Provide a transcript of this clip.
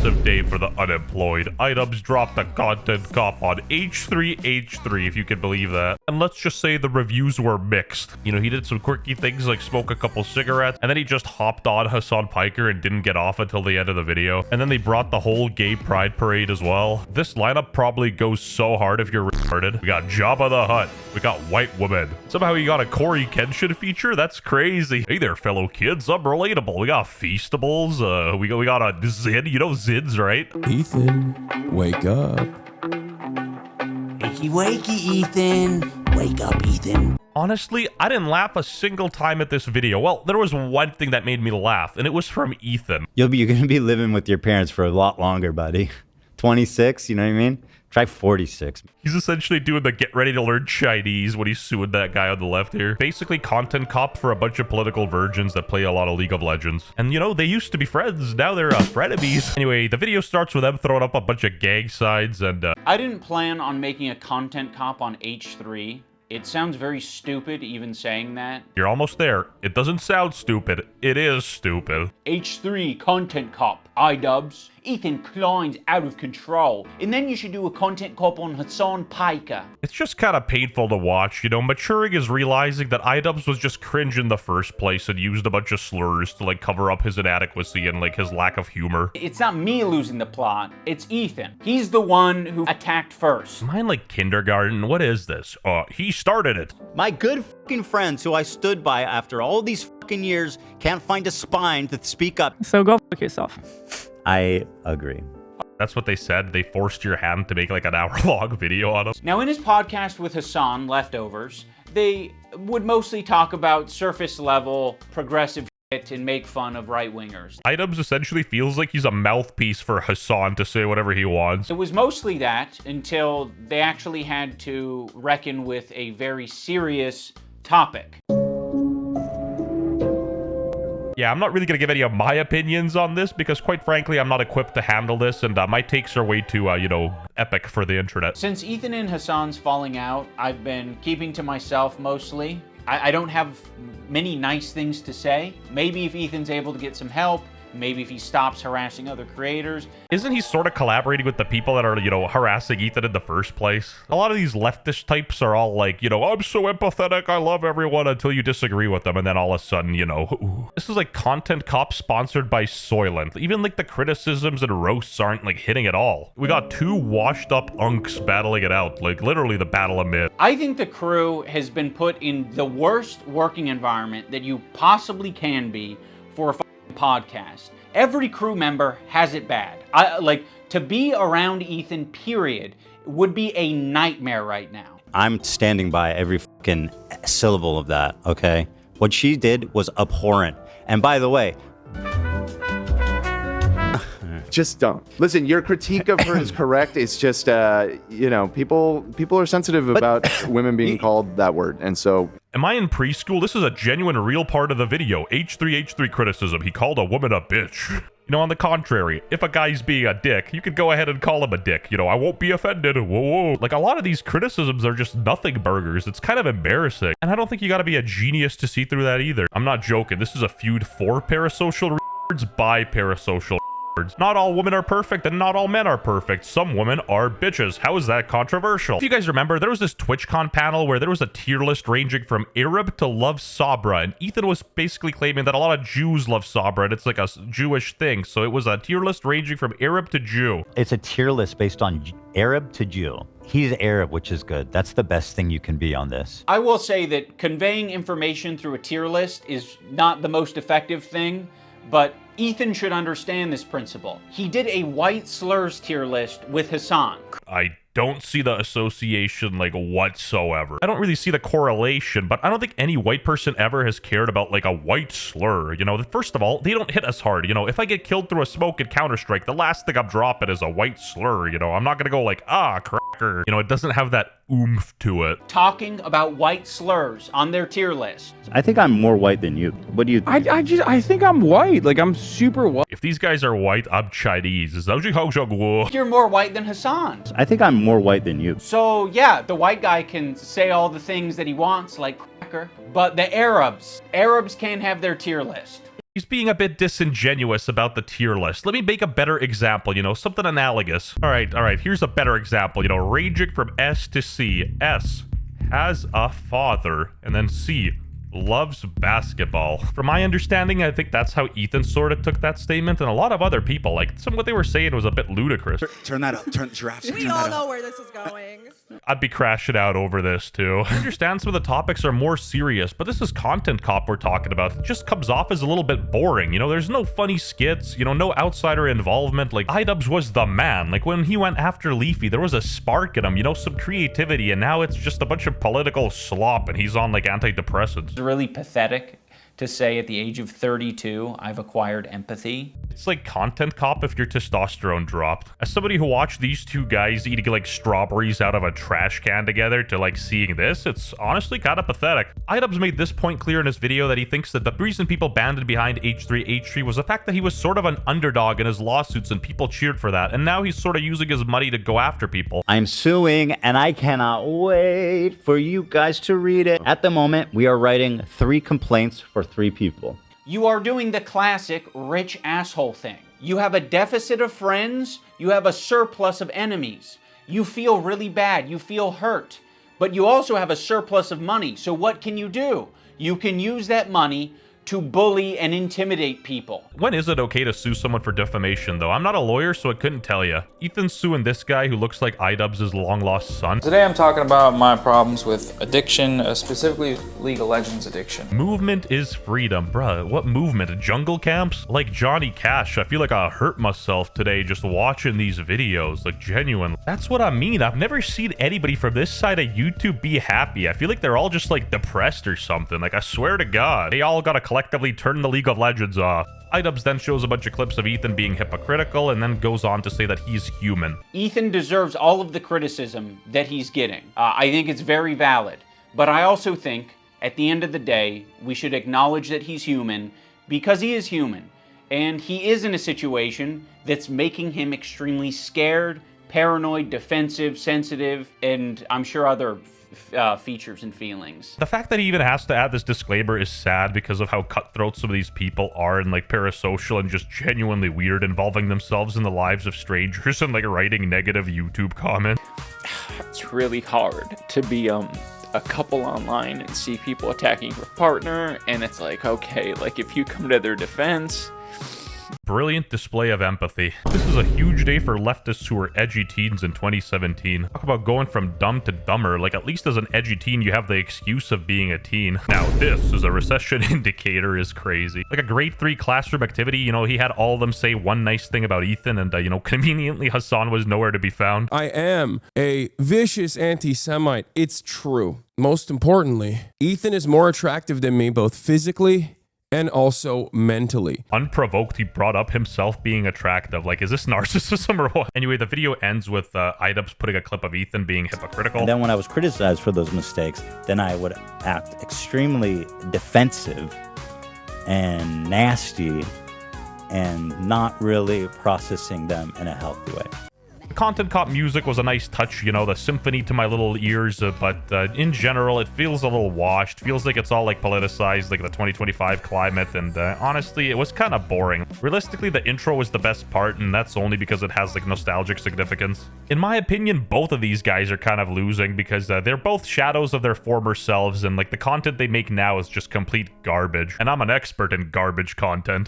massive day for the unemployed. iDubbbz dropped a content cop on H3H3, if you can believe that. And let's just say the reviews were mixed. You know, he did some quirky things like smoke a couple cigarettes, and then he just hopped on Hassan Piker and didn't get off until the end of the video. And then they brought the whole gay pride parade as well. This lineup probably goes so hard if you're retarded. We got Jabba the Hutt. We got White Woman. Somehow you got a Corey Kenshin feature? That's crazy. Hey there, fellow kids. I'm relatable. We got Feastables. We got a Zid. You know Zids, right? Ethan, wake up. Wakey, wakey, Ethan. Wake up, Ethan. Honestly, I didn't laugh a single time at this video. Well, there was one thing that made me laugh, and it was from Ethan. You're going to be living with your parents for a lot longer, buddy. 26, you know what I mean? Try 46. He's essentially doing the get ready to learn Chinese when he's suing that guy on the left here. Basically content cop for a bunch of political virgins that play a lot of League of Legends. And you know, they used to be friends. Now they're frenemies. Anyway, the video starts with them throwing up a bunch of gang signs and I didn't plan on making a content cop on H3. It sounds very stupid even saying that. You're almost there. It doesn't sound stupid. It is stupid. H3 content cop, iDubbbz. Ethan Klein's out of control. And then you should do a content cop on Hassan Piker. It's just kind of painful to watch, you know. Maturing is realizing that iDubbbz was just cringe in the first place and used a bunch of slurs to like cover up his inadequacy and like his lack of humor. It's not me losing the plot, it's Ethan. He's the one who attacked first. Am I in like kindergarten? What is this? He started it. My good fucking friends who I stood by after all these fucking years can't find a spine to speak up. So go fuck yourself. I agree. That's what they said. They forced your hand to make like an hour-long video on him. Now in his podcast with Hassan, Leftovers, they would mostly talk about surface-level progressive shit and make fun of right-wingers. iDubbbz essentially feels like he's a mouthpiece for Hassan to say whatever he wants. It was mostly that until they actually had to reckon with a very serious topic. Yeah, I'm not really going to give any of my opinions on this because, quite frankly, I'm not equipped to handle this, and my takes are way too, you know, epic for the internet. Since Ethan and Hassan's falling out, I've been keeping to myself mostly. I don't have many nice things to say. Maybe if Ethan's able to get some help, maybe if he stops harassing other creators. Isn't he sort of collaborating with the people that are, you know, harassing Ethan in the first place? A lot of these leftist types are all like, you know, I'm so empathetic, I love everyone, until you disagree with them, and then all of a sudden, you know, ooh. This is like content cop sponsored by Soylent. Even like the criticisms and roasts aren't like hitting at all. We got two washed up unks battling it out, like literally the battle of mid. I think the crew has been put in the worst working environment that you possibly can be for a podcast. Every crew member has it bad. To be around Ethan, period, would be a nightmare right now. I'm standing by every fucking syllable of that, okay? What she did was abhorrent. And by the way, just don't. Listen, your critique of her is correct. It's just, you know, people are sensitive about women being called that word. And so... Am I in preschool? This is a genuine, real part of the video. H3H3 criticism. He called a woman a bitch. You know, on the contrary, if a guy's being a dick, you could go ahead and call him a dick. You know, I won't be offended. Whoa, whoa. Like, a lot of these criticisms are just nothing burgers. It's kind of embarrassing. And I don't think you gotta be a genius to see through that either. I'm not joking. This is a feud for parasocial retards by parasocial. Not all women are perfect and not all men are perfect. Some women are bitches. How is that controversial? If you guys remember, there was this TwitchCon panel where there was a tier list ranging from Arab to love Sabra, and Ethan was basically claiming that a lot of Jews love Sabra and it's like a Jewish thing. So it was a tier list ranging from Arab to Jew. it's a tier list based on Arab to Jew. He's Arab, which is good. That's the best thing you can be on this. I will say that conveying information through a tier list is not the most effective thing, but Ethan should understand this principle. He did a white slurs tier list with Hassan. I don't see the association like whatsoever. I don't really see the correlation, but I don't think any white person ever has cared about like a white slur. You know, first of all, they don't hit us hard. You know, if I get killed through a smoke in Counter-Strike, the last thing I'm dropping is a white slur. You know, I'm not gonna go like, ah, cracker. You know, it doesn't have that oomph to it. Talking about white slurs on their tier list. I think I'm more white than you. What do you think? I think I'm white. Like, I'm super white. If these guys are white, I'm Chinese. You're more white than Hassan. I think I'm more white than you. So yeah, the white guy can say all the things that he wants, like cracker, but the Arabs can't have their tier list. He's being a bit disingenuous about the tier list. Let me make a better example, something analogous. All right, here's a better example, ranging from S to C. S has a father, and then C loves basketball. From my understanding, I think that's how Ethan sort of took that statement, and a lot of other people, like, what they were saying was a bit ludicrous. Turn that up. Turn giraffes. We all know where this is going. I'd be crashing out over this too. I understand some of the topics are more serious, but this is content cop we're talking about. It just comes off as a little bit boring. There's no funny skits, no outsider involvement. Like, iDubbbz was the man. Like, when he went after Leafy, there was a spark in him, some creativity, and now it's just a bunch of political slop, and he's on, like, antidepressants. It's really pathetic to say at the age of 32, I've acquired empathy. It's like content cop if your testosterone dropped. As somebody who watched these two guys eating like strawberries out of a trash can together to like seeing this, it's honestly kind of pathetic. iDubbbz made this point clear in his video that he thinks that the reason people banded behind H3H3 was the fact that he was sort of an underdog in his lawsuits and people cheered for that. And now he's sort of using his money to go after people. I'm suing, and I cannot wait for you guys to read it. At the moment, we are writing 3 complaints for 3 people. You are doing the classic rich asshole thing. You have a deficit of friends, you have a surplus of enemies. You feel really bad, you feel hurt, but you also have a surplus of money. So what can you do? You can use that money to bully and intimidate people. When is it okay to sue someone for defamation, though? I'm not a lawyer, so I couldn't tell you. Ethan's suing this guy who looks like iDubbbz's long-lost son. Today I'm talking about my problems with addiction, specifically League of Legends addiction. Movement is freedom. Bruh, what movement? Jungle camps? Like Johnny Cash, I feel like I hurt myself today just watching these videos, like genuine. That's what I mean. I've never seen anybody from this side of YouTube be happy. I feel like they're all just like depressed or something. Like, I swear to God, they all gotta collectively turn the League of Legends off. iDubbbz then shows a bunch of clips of Ethan being hypocritical and then goes on to say that he's human. Ethan deserves all of the criticism that he's getting. I think it's very valid. But I also think, at the end of the day, we should acknowledge that he's human because he is human. And he is in a situation that's making him extremely scared, paranoid, defensive, sensitive, and I'm sure other features and feelings. The fact that he even has to add this disclaimer is sad because of how cutthroat some of these people are and like parasocial and just genuinely weird, involving themselves in the lives of strangers and like writing negative YouTube comments. It's really hard to be a couple online and see people attacking your partner, and it's like, okay, like if you come to their defense. Brilliant display of empathy. This is a huge day for leftists who were edgy teens in 2017. Talk about going from dumb to dumber. Like, at least as an edgy teen, you have the excuse of being a teen. Now, this is a recession indicator is crazy. Like a grade 3 classroom activity, he had all of them say one nice thing about Ethan, and, conveniently Hassan was nowhere to be found. I am a vicious anti-Semite. It's true. Most importantly, Ethan is more attractive than me, both physically and also mentally. Unprovoked, he brought up himself being attractive. Like, is this narcissism or what? Anyway, the video ends with iDubbbz putting a clip of Ethan being hypocritical. And then when I was criticized for those mistakes, then I would act extremely defensive and nasty and not really processing them in a healthy way. Content cop music was a nice touch, the symphony to my little ears, but in general, it feels a little washed. Feels like it's all like politicized, like the 2025 climate, and honestly, it was kind of boring. Realistically, the intro was the best part, and that's only because it has like nostalgic significance. In my opinion, both of these guys are kind of losing because they're both shadows of their former selves, and like the content they make now is just complete garbage. And I'm an expert in garbage content.